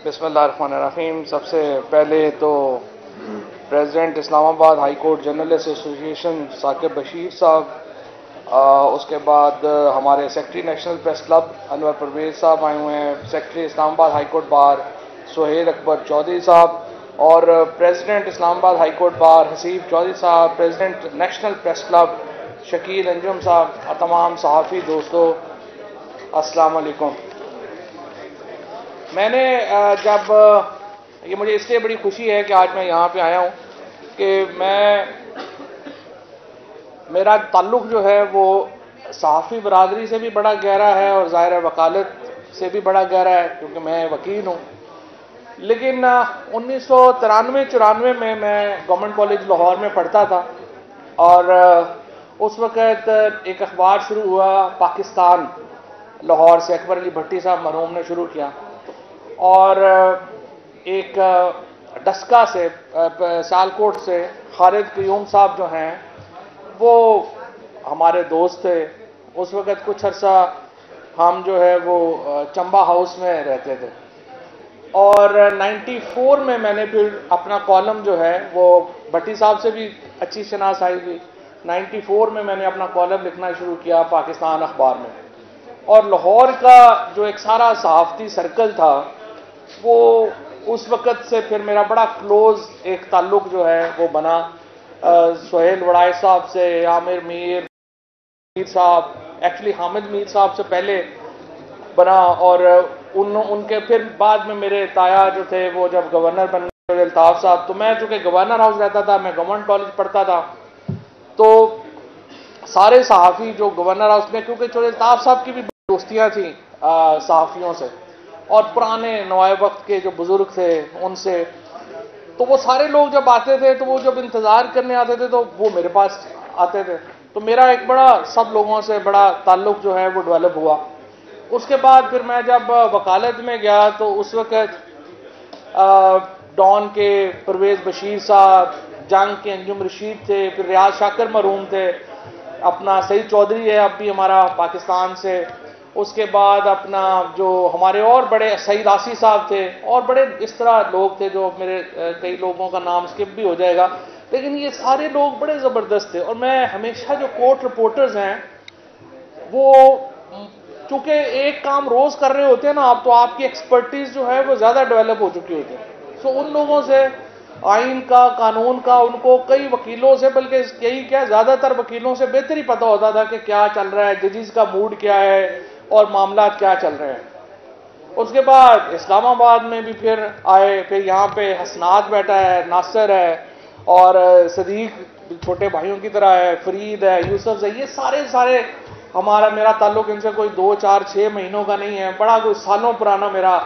بسم اللہ الرحمن الرحیم۔ سب سے پہلے تو president Islamabad high court journalist association Saqib Bashir صاحب، اس کے بعد ہمارے secretary national press club Anwar Pervez صاحب آئے ہوئے ہیں، secretary Islamabad high court bar Sohail Akbar Chaudhry صاحب، اور president Islamabad high court bar Haseeb Chaudhry صاحب، president national press club Shakeel Anjum صاحب، اور تمام صحافی دوستو السلام علیکم۔ میں نے جب یہ مجھے اس لیے بڑی خوشی ہے کہ آج میں یہاں پہ آیا ہوں کہ میرا تعلق جو ہے وہ صحافی برادری سے بھی بڑا گہرا ہے اور ظاہر وکالت سے بھی بڑا گہرا ہے کیونکہ میں وکیل ہوں۔ لیکن 1993-94 میں گورنمنٹ کالج لاہور میں پڑھتا تھا، اور اس وقت ایک اخبار شروع ہوا پاکستان، لاہور سے اکبر علی بھٹی صاحب مرحوم نے شروع کیا، اور ایک ڈسکا سے سیالکوٹ سے خالد قیوم صاحب جو ہیں وہ ہمارے دوست تھے۔ اس وقت کچھ عرصہ ہم جو ہے وہ چمبا ہاؤس میں رہتے تھے، اور 94 میں نے پھر اپنا کالم جو ہے وہ بھٹی صاحب سے بھی اچھی شناسائی ہوئی۔ 94 میں نے اپنا کالم لکھنا شروع کیا پاکستان اخبار میں، اور لاہور کا جو ایک سارا صحافتی سرکل تھا وہ اس وقت سے پھر میرا بڑا کلوز ایک تعلق جو ہے وہ بنا سہیل وڑائے صاحب سے، عامر میر صاحب، ایکچولی حامد میر صاحب سے پہلے بنا، اور ان کے پھر بعد میں میرے تایا جو تھے وہ جب گورنر بن گئے الطاف صاحب، تو میں چونکہ گورنر ہاؤس رہتا تھا، میں گورنمنٹ کالج پڑھتا تھا، تو سارے صحافی جو گورنر ہاؤس میں، کیونکہ چونکہ الطاف صاحب کی بھی دوستیاں تھیں صحافیوں سے اور پرانے نوائے وقت کے جو بزرگ تھے ان سے، تو وہ سارے لوگ جب آتے تھے تو وہ جب انتظار کرنے آتے تھے تو وہ میرے پاس آتے تھے، تو میرا ایک بڑا سب لوگوں سے بڑا تعلق جو ہے وہ ڈیولپ ہوا۔ اس کے بعد پھر میں جب وکالت میں گیا تو اس وقت ڈان کے پرویز بشیر صاحب، جنگ کے انجم رشید تھے، پھر ریاض شاکر مرحوم تھے، اپنا سعید چودھری ہے اب بھی ہمارا پاکستان سے، اس کے بعد اپنا جو ہمارے اور بڑے سعید آسی صاحب تھے، اور بڑے اس طرح لوگ تھے جو میرے کئی لوگوں کا نام سکپ بھی ہو جائے گا، لیکن یہ سارے لوگ بڑے زبردست تھے۔ اور میں ہمیشہ جو کورٹ رپورٹرز ہیں وہ چونکہ ایک کام روز کر رہے ہوتے ہیں نا آپ، تو آپ کی ایکسپرٹیز جو ہے وہ زیادہ ڈیولپ ہو چکی ہوتی ہے، سو ان لوگوں سے آئین کا، قانون کا، ان کو کئی وکیلوں سے، بلکہ کئی کیا زیادہ تر وکیلوں سے بہتر ہی پتہ ہوتا تھا کہ کیا چل رہا ہے، ججز کا موڈ کیا ہے اور معاملات کیا چل رہے ہیں۔ اس کے بعد اسلام آباد میں بھی پھر آئے، پھر یہاں پہ حسنات بیٹھا ہے، ناصر ہے، اور صدیق چھوٹے بھائیوں کی طرح ہے، فرید ہے، یوسف ہے، یہ سارے میرا تعلق ان سے کوئی 2 4 6 مہینوں کا نہیں ہے، بڑا کوئی سالوں پرانا میرا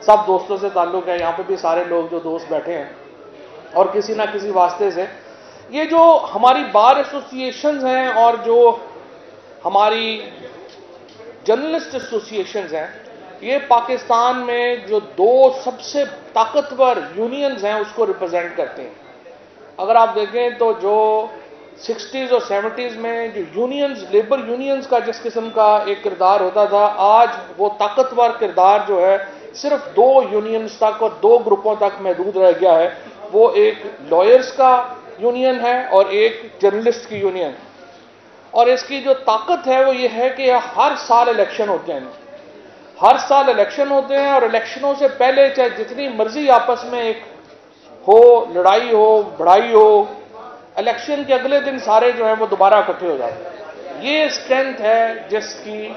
سب دوستوں سے تعلق ہے۔ یہاں پہ بھی سارے لوگ جو دوست بیٹھے ہیں اور کسی نہ کسی واسطے سے، یہ جو ہماری بار ایسوسیشنز ہیں اور جو ہماری جرنلسٹ ایسوسیشنز ہیں، یہ پاکستان میں جو 2 سب سے طاقتور یونینز ہیں اس کو ریپرزینٹ کرتے ہیں۔ اگر آپ دیکھیں تو جو 60s اور 70s میں جو یونینز، لیبر یونینز کا جس قسم کا ایک کردار ہوتا تھا، آج وہ طاقتور کردار جو ہے صرف 2 یونینز تک اور 2 گروپوں تک محدود رہ گیا ہے، وہ ایک لائرز کا یونین ہے اور ایک جرنلسٹ کی یونین، اور اس کی جو طاقت ہے وہ یہ ہے کہ ہر سال الیکشن ہوتے ہیں، ہر سال الیکشن ہوتے ہیں، اور الیکشنوں سے پہلے چاہے جتنی مرضی آپس میں ایک ہو، لڑائی ہو، بڑائی ہو، الیکشن کے اگلے دن سارے جو ہیں وہ دوبارہ اکٹھے ہو جاتے ہیں۔ یہ اسٹرینتھ ہے جس کی،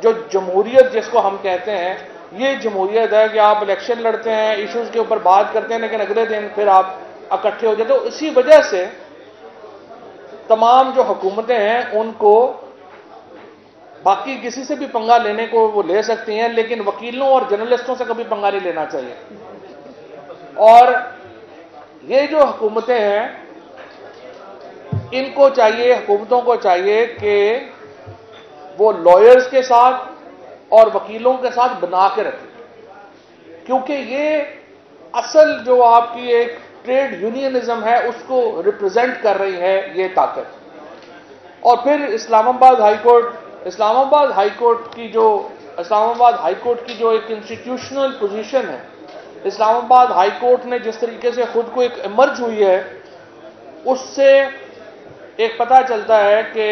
جو جمہوریت جس کو ہم کہتے ہیں، یہ جمہوریت ہے کہ آپ الیکشن لڑتے ہیں، ایشوز کے اوپر بات کرتے ہیں، لیکن اگلے دن پھر آپ اکٹھے ہو جاتے ہیں۔ تو اسی وجہ سے تمام جو حکومتیں ہیں ان کو باقی کسی سے بھی پنگا لینے کو وہ لے سکتی ہیں، لیکن وکیلوں اور جرنلسٹوں سے کبھی پنگا نہیں لینا چاہیے۔ اور یہ جو حکومتیں ہیں ان کو چاہیے، حکومتوں کو چاہیے کہ وہ لائرز کے ساتھ اور وکیلوں کے ساتھ بنا کے رکھیں، کیونکہ یہ اصل جو آپ کی ایک ٹریڈ یونینزم ہے اس کو ریپرزینٹ کر رہی ہے یہ طاقت۔ اور پھر اسلام آباد ہائی کورٹ کی جو ایک انسٹیٹیوشنل پوزیشن ہے، اسلام آباد ہائی کورٹ نے جس طریقے سے خود کو ایک ایمرج ہوئی ہے، اس سے ایک پتہ چلتا ہے کہ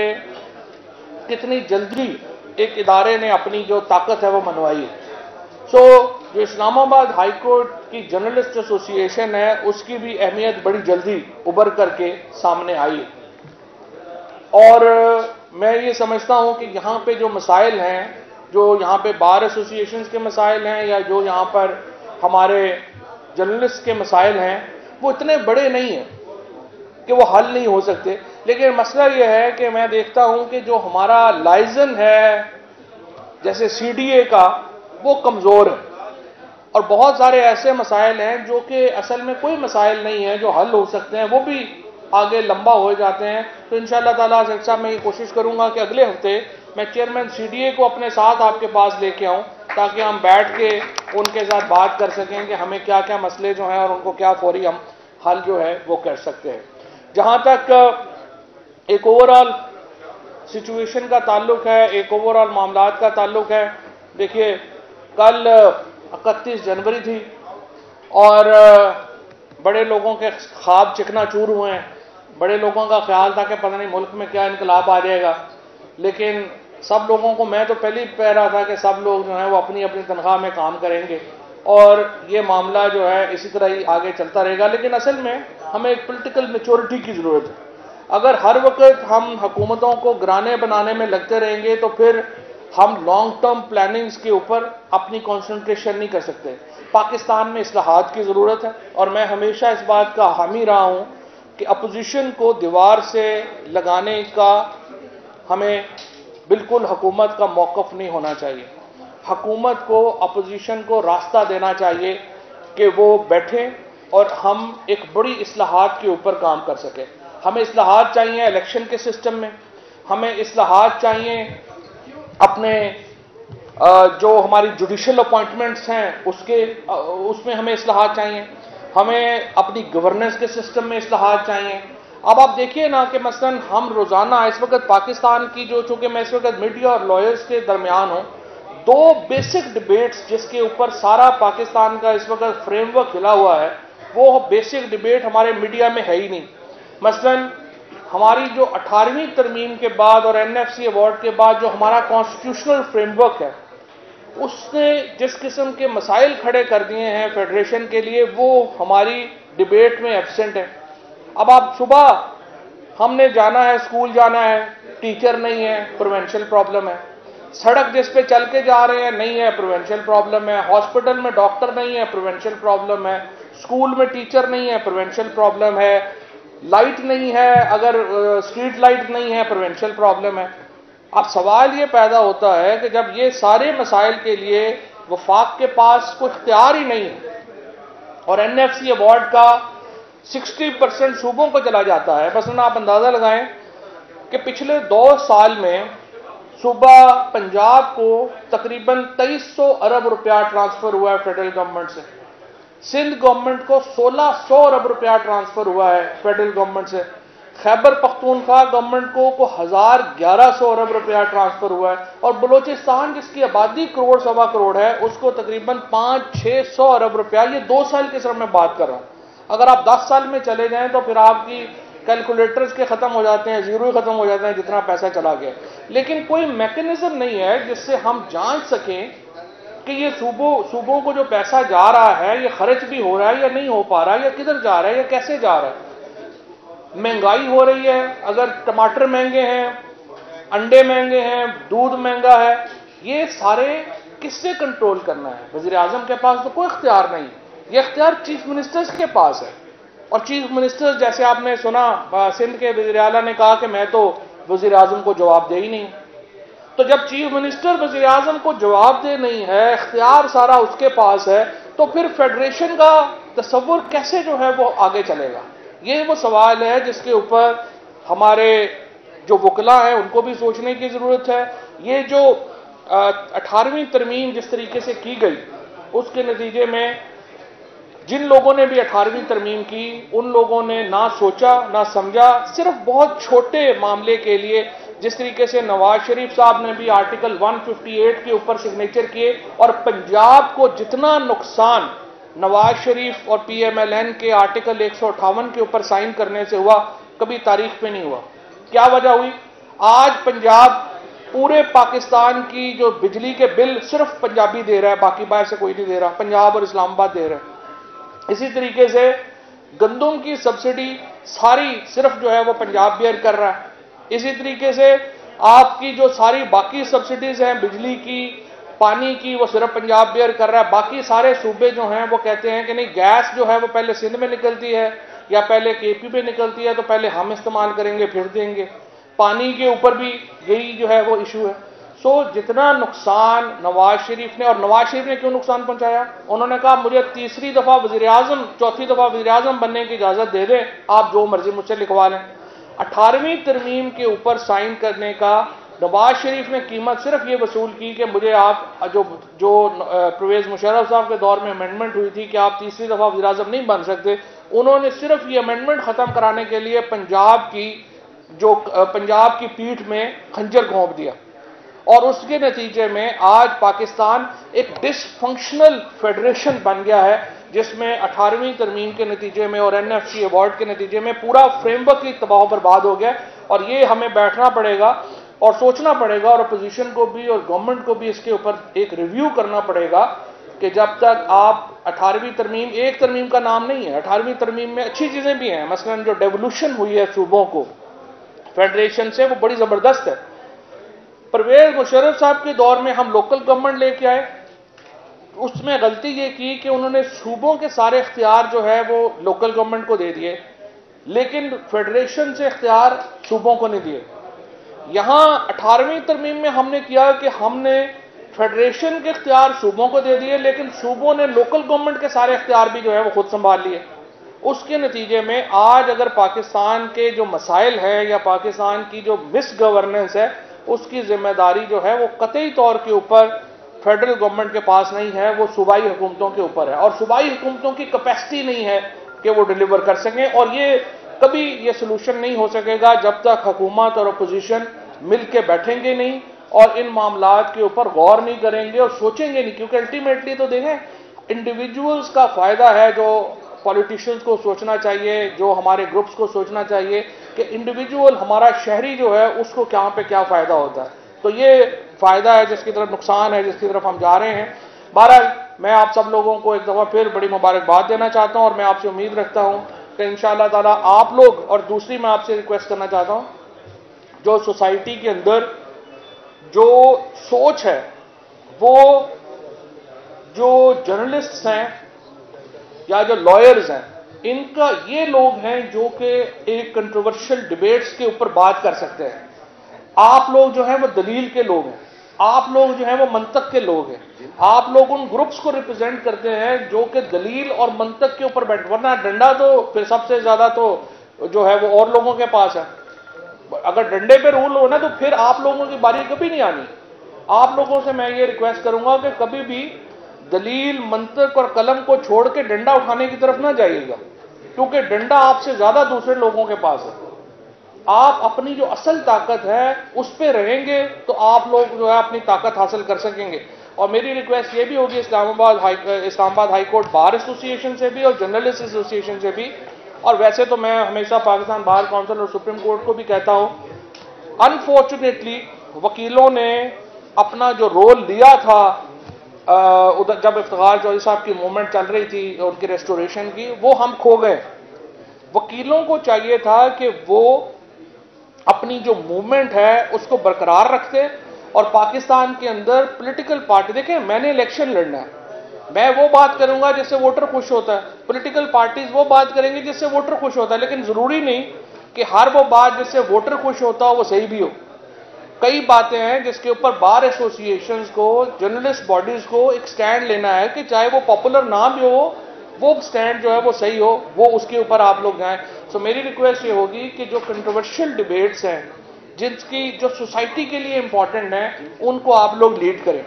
کتنی جلدی ایک ادارے نے اپنی جو طاقت ہے وہ منوائی ہے۔ جو اسلام آباد ہائی کورٹ کی جرنلسٹ ایسوسی ایشن ہے، اس کی بھی اہمیت بڑی جلدی ابھر کر کے سامنے آئی ہے۔ اور میں یہ سمجھتا ہوں کہ یہاں پہ جو مسائل ہیں، جو یہاں پہ بار ایسوسی ایشنز کے مسائل ہیں یا جو یہاں پر ہمارے جرنلسٹ کے مسائل ہیں، وہ اتنے بڑے نہیں ہیں کہ وہ حل نہیں ہو سکتے، لیکن مسئلہ یہ ہے کہ میں دیکھتا ہوں کہ جو ہمارا لائزن ہے جیسے سی ڈی اے کا، وہ کمزور ہے، اور بہت سارے ایسے مسائل ہیں جو کہ اصل میں کوئی مسائل نہیں ہیں جو حل ہو سکتے ہیں، وہ بھی آگے لمبا ہو جاتے ہیں۔ تو انشاءاللہ تعالیٰ سیٹ صاحب میں یہ کوشش کروں گا کہ اگلے ہفتے میں چیئرمین سی ڈی اے کو اپنے ساتھ آپ کے پاس لے کے آؤں، تاکہ ہم بیٹھ کے ان کے ساتھ بات کر سکیں کہ ہمیں کیا کیا مسئلے جو ہیں اور ان کو کیا فوری ہم حل جو ہے وہ کر سکتے ہیں۔ جہاں تک ایک اوورآل سچویشن کا تعلق ہے، ایک اوورآل معاملات کا تعلق ہے، دیکھیے کل 31 جنوری تھی اور بڑے لوگوں کے خواب چکنا چور ہوئے ہیں، بڑے لوگوں کا خیال تھا کہ پتہ نہیں ملک میں کیا انقلاب آ جائے گا، لیکن سب لوگوں کو، میں تو پہلے ہی کہہ رہا تھا کہ سب لوگ جو ہیں وہ اپنی اپنی تنخواہ میں کام کریں گے اور یہ معاملہ جو ہے اسی طرح ہی آگے چلتا رہے گا، لیکن اصل میں ہمیں ایک پولیٹیکل میچورٹی کی ضرورت ہے۔ اگر ہر وقت ہم حکومتوں کو گرانے بنانے میں لگتے رہیں گے تو پھر ہم لانگ ٹرم پلاننگز کے اوپر اپنی کنسنٹریشن نہیں کر سکتے۔ پاکستان میں اصلاحات کی ضرورت ہے اور میں ہمیشہ اس بات کا حامی رہا ہوں کہ اپوزیشن کو دیوار سے لگانے کا ہمیں بالکل حکومت کا موقف نہیں ہونا چاہیے۔ حکومت کو، اپوزیشن کو راستہ دینا چاہیے کہ وہ بیٹھیں اور ہم ایک بڑی اصلاحات کے اوپر کام کر سکیں۔ ہمیں اصلاحات چاہیے الیکشن کے سسٹم میں، ہمیں اصلاحات چاہیے اپنے جو ہماری جوڈیشل اپوائنٹمنٹس ہیں اس میں ہمیں اصلاحات چاہیے، ہمیں اپنی گورننس کے سسٹم میں اصلاحات چاہیے۔ اب آپ دیکھیے نا کہ مثلا ہم روزانہ اس وقت پاکستان کی چونکہ میں اس وقت میڈیا اور لائرز کے درمیان ہوں، دو بیسک ڈیبیٹس جس کے اوپر سارا پاکستان کا اس وقت فریم ورک ہلا ہوا ہے، وہ بیسک ڈیبیٹ ہمارے میڈیا میں ہے ہی نہیں۔ مثلا ہماری جو 18ویں ترمیم کے بعد اور این ایف سی ایوارڈ کے بعد جو ہمارا کانسٹیٹیوشنل فریم ورک ہے، اس نے جس قسم کے مسائل کھڑے کر دیے ہیں فیڈریشن کے لیے، وہ ہماری ڈیبیٹ میں ایبسنٹ ہے۔ اب آپ صبح ہم نے جانا ہے، اسکول جانا ہے، ٹیچر نہیں ہے، پروینشل پرابلم ہے، سڑک جس پہ چل کے جا رہے ہیں نہیں ہے، پروینشل پرابلم ہے، ہاسپٹل میں ڈاکٹر نہیں ہے، پروینشل پرابلم ہے، اسکول میں ٹیچر نہیں ہے، پروینشل پرابلم ہے، لائٹ نہیں ہے، اگر اسٹریٹ لائٹ نہیں ہے، پروینشل پرابلم ہے۔ اب سوال یہ پیدا ہوتا ہے کہ جب یہ سارے مسائل کے لیے وفاق کے پاس کوئی اختیار ہی نہیں ہے اور این ایف سی ایوارڈ کا 60% صوبوں کو چلا جاتا ہے، مثلا آپ اندازہ لگائیں کہ پچھلے 2 سال میں صوبہ پنجاب کو تقریباً 2300 ارب روپیہ ٹرانسفر ہوا ہے فیڈرل گورنمنٹ سے، سندھ گورنمنٹ کو 1600 ارب روپیہ ٹرانسفر ہوا ہے فیڈرل گورنمنٹ سے، خیبر پختونخوا گورنمنٹ کو 1100 ارب روپیہ ٹرانسفر ہوا ہے، اور بلوچستان جس کی آبادی کروڑ سوا کروڑ ہے اس کو تقریباً 500-600 ارب روپیہ، یہ 2 سال کے سر میں بات کر رہا ہوں۔ اگر آپ 10 سال میں چلے جائیں تو پھر آپ کی کیلکولیٹرز کے ختم ہو جاتے ہیں، زیرو ہی ختم ہو جاتے ہیں جتنا پیسہ چلا گیا، لیکن کوئی میکنزم نہیں ہے جس سے ہم جانچ سکیں کہ یہ صوبوں کو جو پیسہ جا رہا ہے یہ خرچ بھی ہو رہا ہے یا نہیں ہو پا رہا ہے، یا کدھر جا رہا ہے یا کیسے جا رہا ہے۔ مہنگائی ہو رہی ہے، اگر ٹماٹر مہنگے ہیں، انڈے مہنگے ہیں، دودھ مہنگا ہے، یہ سارے کس سے کنٹرول کرنا ہے؟ وزیر اعظم کے پاس تو کوئی اختیار نہیں، یہ اختیار چیف منسٹرز کے پاس ہے، اور چیف منسٹر جیسے آپ نے سنا سندھ کے وزیر اعلیٰ نے کہا کہ میں تو وزیر اعظم کو جواب دے ہی نہیں۔ تو جب چیف منسٹر وزیر اعظم کو جواب دہ نہیں ہے، اختیار سارا اس کے پاس ہے، تو پھر فیڈریشن کا تصور کیسے جو ہے وہ آگے چلے گا؟ یہ وہ سوال ہے جس کے اوپر ہمارے جو وکلاء ہیں ان کو بھی سوچنے کی ضرورت ہے۔ یہ جو 18ویں ترمیم جس طریقے سے کی گئی، اس کے نتیجے میں جن لوگوں نے بھی 18ویں ترمیم کی ان لوگوں نے نہ سوچا نہ سمجھا، صرف بہت چھوٹے معاملے کے لیے، جس طریقے سے نواز شریف صاحب نے بھی آرٹیکل 158 کے اوپر سگنیچر کیے، اور پنجاب کو جتنا نقصان نواز شریف اور PMLN کے آرٹیکل 158 کے اوپر سائن کرنے سے ہوا، کبھی تاریخ میں نہیں ہوا۔ کیا وجہ ہوئی؟ آج پنجاب پورے پاکستان کی جو بجلی کے بل صرف پنجابی دے رہا ہے، باقی باہر سے کوئی نہیں دے رہا، پنجاب اور اسلام آباد دے رہا ہے۔ اسی طریقے سے گندم کی سبسڈی ساری صرف جو ہے وہ پنجاب بیئر کر رہا ہے۔ اسی طریقے سے آپ کی جو ساری باقی سبسڈیز ہیں بجلی کی، پانی کی، وہ صرف پنجاب بیئر کر رہا ہے۔ باقی سارے صوبے جو ہیں وہ کہتے ہیں کہ نہیں، گیس جو ہے وہ پہلے سندھ میں نکلتی ہے یا پہلے KP میں نکلتی ہے، تو پہلے ہم استعمال کریں گے پھر دیں گے۔ پانی کے اوپر بھی یہی جو ہے وہ ایشو ہے۔ جتنا نقصان نواز شریف نے، اور نواز شریف نے کیوں نقصان پہنچایا؟ انہوں نے کہا مجھے تیسری دفعہ وزیر اعظم، چوتھی دفعہ وزیر اعظم بننے کی اجازت دے دیں، آپ جو مرضی مجھ سے لکھوا لیں۔ 18ویں ترمیم کے اوپر سائن کرنے کا نواز شریف نے قیمت صرف یہ وصول کی کہ مجھے آپ جو پرویز مشرف صاحب کے دور میں امینڈمنٹ ہوئی تھی کہ آپ تیسری دفعہ وزیر اعظم نہیں بن سکتے، انہوں نے صرف یہ امینڈمنٹ ختم کرانے کے لیے پنجاب کی پیٹھ میں خنجر گھونپ دیا، اور اس کے نتیجے میں آج پاکستان ایک ڈس فنکشنل فیڈریشن بن گیا ہے، جس میں 18ویں ترمیم کے نتیجے میں اور NFC ایوارڈ کے نتیجے میں پورا فریم ورک ہی تباہ و برباد ہو گیا۔ اور یہ ہمیں بیٹھنا پڑے گا اور سوچنا پڑے گا، اور اپوزیشن کو بھی اور گورنمنٹ کو بھی اس کے اوپر ایک ریویو کرنا پڑے گا کہ جب تک آپ 18ویں ترمیم، ایک ترمیم کا نام نہیں ہے، 18ویں ترمیم میں اچھی چیزیں بھی ہیں، مثلا جو ڈیولوشن ہوئی ہے صوبوں کو فیڈریشن سے، وہ بڑی زبردست ہے۔ پرویز مشرف صاحب کے دور میں ہم لوکل گورنمنٹ لے کے آئے، اس میں غلطی یہ کی کہ انہوں نے صوبوں کے سارے اختیار جو ہے وہ لوکل گورنمنٹ کو دے دیے، لیکن فیڈریشن سے اختیار صوبوں کو نہیں دیے۔ یہاں 18ویں ترمیم میں ہم نے کیا کہ ہم نے فیڈریشن کے اختیار صوبوں کو دے دیے، لیکن صوبوں نے لوکل گورنمنٹ کے سارے اختیار بھی جو ہے وہ خود سنبھال لیے۔ اس کے نتیجے میں آج اگر پاکستان کے جو مسائل ہیں یا پاکستان کی جو مس گورننس ہے، اس کی ذمہ داری جو ہے وہ قطعی طور کے اوپر فیڈرل گورنمنٹ کے پاس نہیں ہے، وہ صوبائی حکومتوں کے اوپر ہے، اور صوبائی حکومتوں کی کیپیسٹی نہیں ہے کہ وہ ڈیلیور کر سکیں، اور کبھی یہ سلوشن نہیں ہو سکے گا جب تک حکومت اور اپوزیشن مل کے بیٹھیں گے نہیں اور ان معاملات کے اوپر غور نہیں کریں گے اور سوچیں گے نہیں، کیونکہ الٹیمیٹلی تو دیکھیں انڈیویجولز کا فائدہ ہے، جو پولیٹیشنز کو سوچنا چاہیے، جو ہمارے گروپس کو سوچنا چاہیے کہ انڈیویجول ہمارا شہری جو ہے اس کو کہاں پہ کیا فائدہ ہوتا ہے۔ تو یہ فائدہ ہے جس کی طرف نقصان ہے جس کی طرف ہم جا رہے ہیں۔ بہرحال میں آپ سب لوگوں کو ایک دفعہ پھر بڑی مبارکباد دینا چاہتا ہوں، اور میں آپ سے امید رکھتا ہوں کہ انشاءاللہ تعالیٰ آپ لوگ، اور دوسری میں آپ سے ریکویسٹ کرنا چاہتا ہوں، جو سوسائٹی کے اندر جو سوچ ہے، وہ جو جرنلسٹس ہیں یا جو لائرز ہیں، ان کا یہ لوگ ہیں جو کہ ایک کنٹروورشل ڈیبیٹس کے اوپر بات کر سکتے ہیں۔ آپ لوگ جو ہیں وہ دلیل کے لوگ ہیں، آپ لوگ جو ہیں وہ منطق کے لوگ ہیں، آپ لوگ ان گروپس کو ریپرزینٹ کرتے ہیں جو کہ دلیل اور منطق کے اوپر بیٹھ، ورنہ ڈنڈا تو پھر سب سے زیادہ تو جو ہے وہ اور لوگوں کے پاس ہے۔ اگر ڈنڈے پہ رول ہونا تو پھر آپ لوگوں کی باری کبھی نہیں آنی۔ آپ لوگوں سے میں یہ ریکویسٹ کروں گا کہ کبھی بھی دلیل، منطق اور قلم کو چھوڑ کے ڈنڈا اٹھانے کی طرف نہ جائیے گا، کیونکہ ڈنڈا آپ سے زیادہ دوسرے لوگوں کے پاس ہے۔ آپ اپنی جو اصل طاقت ہے اس پہ رہیں گے تو آپ لوگ جو ہے اپنی طاقت حاصل کر سکیں گے۔ اور میری ریکویسٹ یہ بھی ہوگی اسلام آباد ہائی کورٹ بار ایسوسی ایشن سے بھی اور جرنلسٹ ایسوسی ایشن سے بھی، اور ویسے تو میں ہمیشہ پاکستان بار کونسل اور سپریم کورٹ کو بھی کہتا ہوں، انفارچونیٹلی وکیلوں نے اپنا جو رول لیا تھا ادھر جب افتخار چودھری صاحب کی موومنٹ چل رہی تھی ان کی ریسٹوریشن کی، وہ ہم کھو گئے۔ وکیلوں کو چاہیے تھا کہ وہ اپنی جو موومنٹ ہے اس کو برقرار رکھتے، اور پاکستان کے اندر پولیٹیکل پارٹی، دیکھیں میں نے الیکشن لڑنا ہے، میں وہ بات کروں گا جس سے ووٹر خوش ہوتا ہے، پولیٹیکل پارٹیز وہ بات کریں گے جس سے ووٹر خوش ہوتا ہے، لیکن ضروری نہیں کہ ہر وہ بات جس سے ووٹر خوش ہوتا ہو وہ صحیح بھی ہو۔ کئی باتیں ہیں جس کے اوپر بار ایسوسی ایشنز کو، جرنلسٹ باڈیز کو ایک سٹینڈ لینا ہے کہ چاہے وہ پاپولر نہ بھی ہو، وہ سٹینڈ جو ہے وہ صحیح ہو، وہ اس کے اوپر آپ لوگ جائیں۔ سو میری ریکویسٹ یہ ہوگی کہ جو کنٹروورشل ڈیبیٹس ہیں، جو سوسائٹی کے لیے امپورٹنٹ ہیں، ان کو آپ لوگ لیڈ کریں،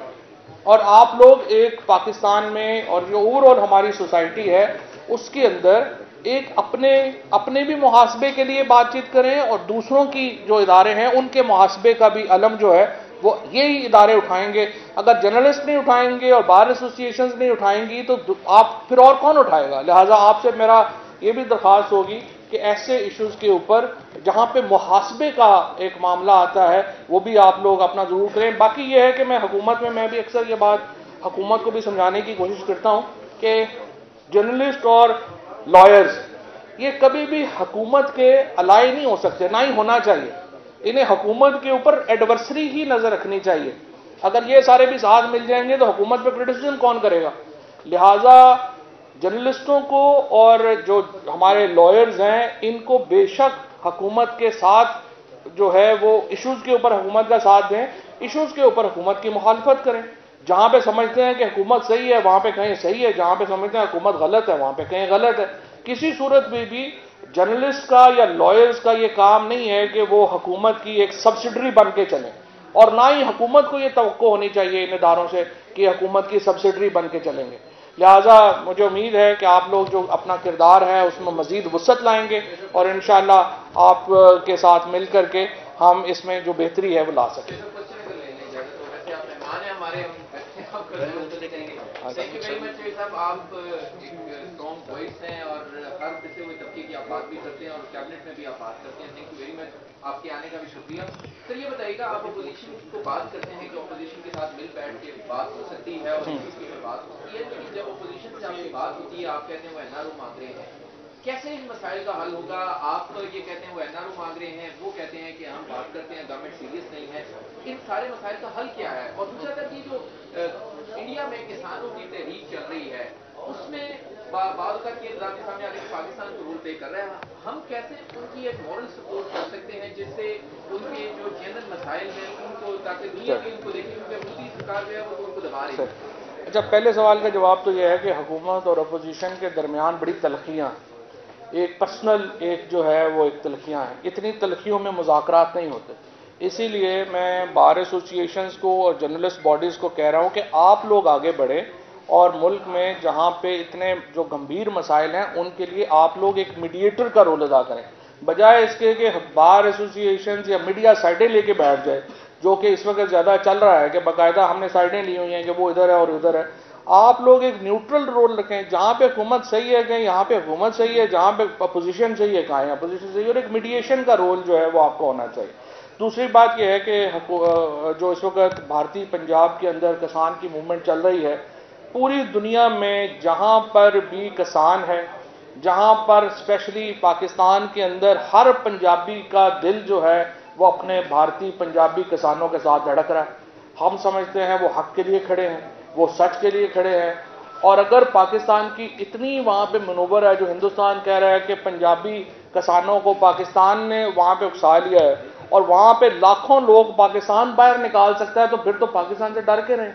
اور آپ لوگ ایک پاکستان میں اور جو اوور آل ہماری سوسائٹی ہے اس کے اندر ایک اپنے بھی محاسبے کے لیے بات چیت کریں، اور دوسروں کی جو ادارے ہیں ان کے محاسبے کا بھی علم جو ہے وہ یہی ادارے اٹھائیں گے. اگر جرنلسٹ نہیں اٹھائیں گے اور بار ایسوسیشنز نہیں اٹھائیں گی تو آپ پھر اور کون اٹھائے گا؟ لہٰذا آپ سے میرا یہ بھی درخواست ہوگی کہ ایسے ایشوز کے اوپر جہاں پہ محاسبے کا ایک معاملہ آتا ہے وہ بھی آپ لوگ اپنا ضرور کریں. باقی یہ ہے کہ میں حکومت میں بھی اکثر یہ بات حکومت کو بھی سمجھانے کی کوشش کرتا ہوں کہ جرنلسٹ اور لائرز یہ کبھی بھی حکومت کے الائی نہیں ہو سکتے، نہ ہی ہونا چاہیے. انہیں حکومت کے اوپر ایڈورسری ہی نظر رکھنی چاہیے. اگر یہ سارے بھی ساتھ مل جائیں گے تو حکومت پہ کرٹیسزم کون کرے گا؟ لہٰذا جرنلسٹوں کو اور جو ہمارے لائرز ہیں ان کو بے شک حکومت کے ساتھ جو ہے وہ ایشوز کے اوپر حکومت کا ساتھ دیں، ایشوز کے اوپر حکومت کی مخالفت کریں. جہاں پہ سمجھتے ہیں کہ حکومت صحیح ہے وہاں پہ کہیں صحیح ہے، جہاں پہ سمجھتے ہیں حکومت غلط ہے وہاں پہ کہیں غلط ہے. کسی صورت میں بھی جرنلسٹ کا یا لائرز کا یہ کام نہیں ہے کہ وہ حکومت کی ایک سبسڈری بن کے چلیں، اور نہ ہی حکومت کو یہ توقع ہونی چاہیے ان اداروں سے کہ حکومت کی سبسڈری بن کے چلیں گے. لہٰذا مجھے امید ہے کہ آپ لوگ جو اپنا کردار ہے اس میں مزید وسعت لائیں گے اور انشاءاللہ آپ کے ساتھ مل کر کے ہم اس میں جو بہتری ہے وہ لا سکیں. تھینک یو ویری مچ صاحب. آپ ایک اسٹرانگ وائس ہیں اور ہر پسے ہوئے طبقے کی آپ بات بھی کرتے ہیں اور کیبنٹ میں بھی آپ بات کرتے ہیں. Thank you very much. آپ کے آنے کا بھی شکریہ. سر یہ بتائیے گا، آپ اپوزیشن کو بات کرتے ہیں کہ اپوزیشن کے ساتھ مل بیٹھ کے بات ہو سکتی ہے اور اس کی بات ہو سکتی ہے، لیکن جب اپوزیشن سے آپ کی بات ہوتی ہے آپ کہتے ہیں وہ این آر او مانگ رہے ہیں، کیسے ان مسائل کا حل ہوگا؟ آپ یہ کہتے ہیں وہ این آر او مانگ رہے ہیں، وہ کہتے ہیں کہ ہم بات کرتے ہیں گورنمنٹ سیریس نہیں ہے. ان سارے مسائل کا حل کیا ہے؟ اور دوسرا تر یہ جو انڈیا میں کسانوں کی تحریک چل رہی ہے اس میں بعض کا یہ نظام کے سامنے آگے پاکستان کو رول پلے کر رہا ہے، ہم کیسے ان کی ایک مورل سپورٹ کر سکتے ہیں جس سے ان کے جو جنرل مسائل ہیں ان کو، تاکہ دنیا بھی ان کو دیکھیں، کیونکہ مودی سرکار جو ہے وہ ان کو دبا رہی ہے. اچھا، پہلے سوال کا جواب تو یہ ہے کہ حکومت اور اپوزیشن کے درمیان بڑی تلخیاں، ایک پرسنل ایک جو ہے وہ ایک تلخیاں ہیں. اتنی تلخیوں میں مذاکرات نہیں ہوتے. اسی لیے میں بار ایسوسیشنز کو اور جرنلسٹ باڈیز کو کہہ رہا ہوں کہ آپ لوگ آگے بڑھیں اور ملک میں جہاں پہ اتنے جو گمبھیر مسائل ہیں ان کے لیے آپ لوگ ایک میڈیٹر کا رول ادا کریں، بجائے اس کے کہ بار ایسوسیشنز یا میڈیا سائڈیں لے کے بیٹھ جائے، جو کہ اس وقت زیادہ چل رہا ہے کہ باقاعدہ ہم نے سائڈیں لی ہوئی ہیں کہ وہ ادھر ہے اور ادھر ہے. آپ لوگ ایک نیوٹرل رول رکھیں، جہاں پہ حکومت صحیح ہے کہیں یہاں پہ حکومت صحیح ہے، جہاں پہ اپوزیشن صحیح ہے کہیں اپوزیشن صحیح ہے، اور ایک میڈیشن کا رول جو ہے وہ آپ کو ہونا چاہیے. دوسری بات یہ ہے کہ جو اس وقت بھارتی پنجاب کے اندر کسان کی موومنٹ چل رہی ہے، پوری دنیا میں جہاں پر بھی کسان ہے، جہاں پر اسپیشلی پاکستان کے اندر ہر پنجابی کا دل جو ہے وہ اپنے بھارتی پنجابی کسانوں کے ساتھ دھڑک رہا ہے. ہم سمجھتے ہیں وہ حق کے لیے کھڑے ہیں، وہ سچ کے لیے کھڑے ہیں. اور اگر پاکستان کی اتنی وہاں پہ منور ہے، جو ہندوستان کہہ رہا ہے کہ پنجابی کسانوں کو پاکستان نے وہاں پہ اکسا لیا ہے اور وہاں پہ لاکھوں لوگ پاکستان باہر نکال سکتا ہے، تو پھر تو پاکستان سے ڈر کے رہیں.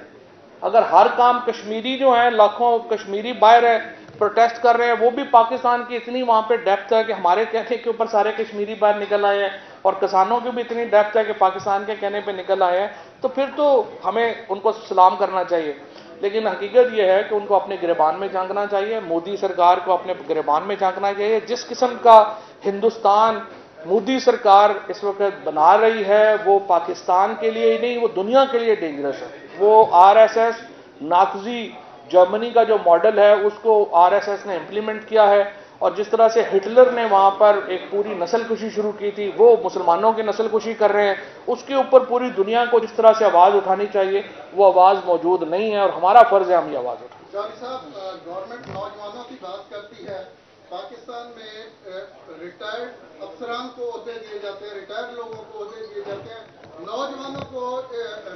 اگر ہر کام کشمیری جو ہیں لاکھوں کشمیری باہر ہے پروٹیسٹ کر رہے ہیں، وہ بھی پاکستان کی اتنی وہاں پہ ڈیپتھ ہے کہ ہمارے کہنے کے اوپر سارے کشمیری باہر نکل آئے ہیں اور کسانوں کی بھی اتنی ڈیپتھ ہے کہ پاکستان کے کہنے پہ نکل آئے ہیں، تو پھر تو ہمیں ان کو سلام کرنا چاہیے. لیکن حقیقت یہ ہے کہ ان کو اپنے گریبان میں جھانکنا چاہیے، مودی سرکار کو اپنے گریبان میں جھانکنا چاہیے. جس قسم کا ہندوستان مودی سرکار اس وقت بنا رہی ہے وہ پاکستان کے لیے ہی نہیں، وہ دنیا کے لیے ڈینجرس ہے. وہ R S S Nazi Germany کا جو ماڈل ہے اس کو آر ایس ایس نے امپلیمنٹ کیا ہے، اور جس طرح سے ہٹلر نے وہاں پر ایک پوری نسل کشی شروع کی تھی، وہ مسلمانوں کی نسل کشی کر رہے ہیں. اس کے اوپر پوری دنیا کو جس طرح سے آواز اٹھانی چاہیے وہ آواز موجود نہیں ہے، اور ہمارا فرض ہے ہم یہ آواز اٹھائیں. جاوید صاحب، گورنمنٹ نوجوانوں کی بات کرتی ہے. پاکستان میں ریٹائرڈ افسران کو عہدے دیے جاتے ہیں، ریٹائرڈ لوگوں کو عہدے دیے جاتے ہیں. نوجوانوں کو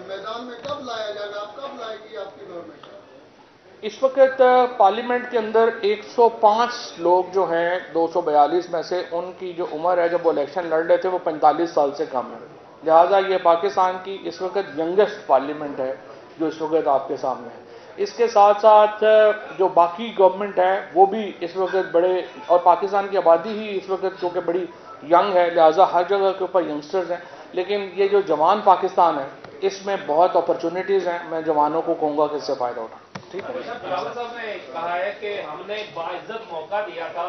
میدان میں کب لایا جائے گا؟ آپ کب لائے گی آپ کی گورنمنٹ؟ اس وقت پارلیمنٹ کے اندر 105 لوگ جو ہیں 242 میں سے، ان کی جو عمر ہے جب وہ الیکشن لڑ رہے تھے وہ 45 سال سے کم ہے. لہٰذا یہ پاکستان کی اس وقت ینگسٹ پارلیمنٹ ہے جو اس وقت آپ کے سامنے ہے. اس کے ساتھ ساتھ جو باقی گورنمنٹ ہے وہ بھی اس وقت بڑے، اور پاکستان کی آبادی ہی اس وقت کیونکہ بڑی ینگ ہے لہٰذا ہر جگہ کے اوپر ینگسٹرز ہیں. لیکن یہ جو جوان پاکستان ہے اس میں بہت اپرچونٹیز ہیں. میں جوانوں کو کہوں گا کہ اس سے فائدہ اٹھائیں. ٹھیک ہے. راول صاحب نے کہا ہے کہ ہم نے باعزت موقع دیا تھا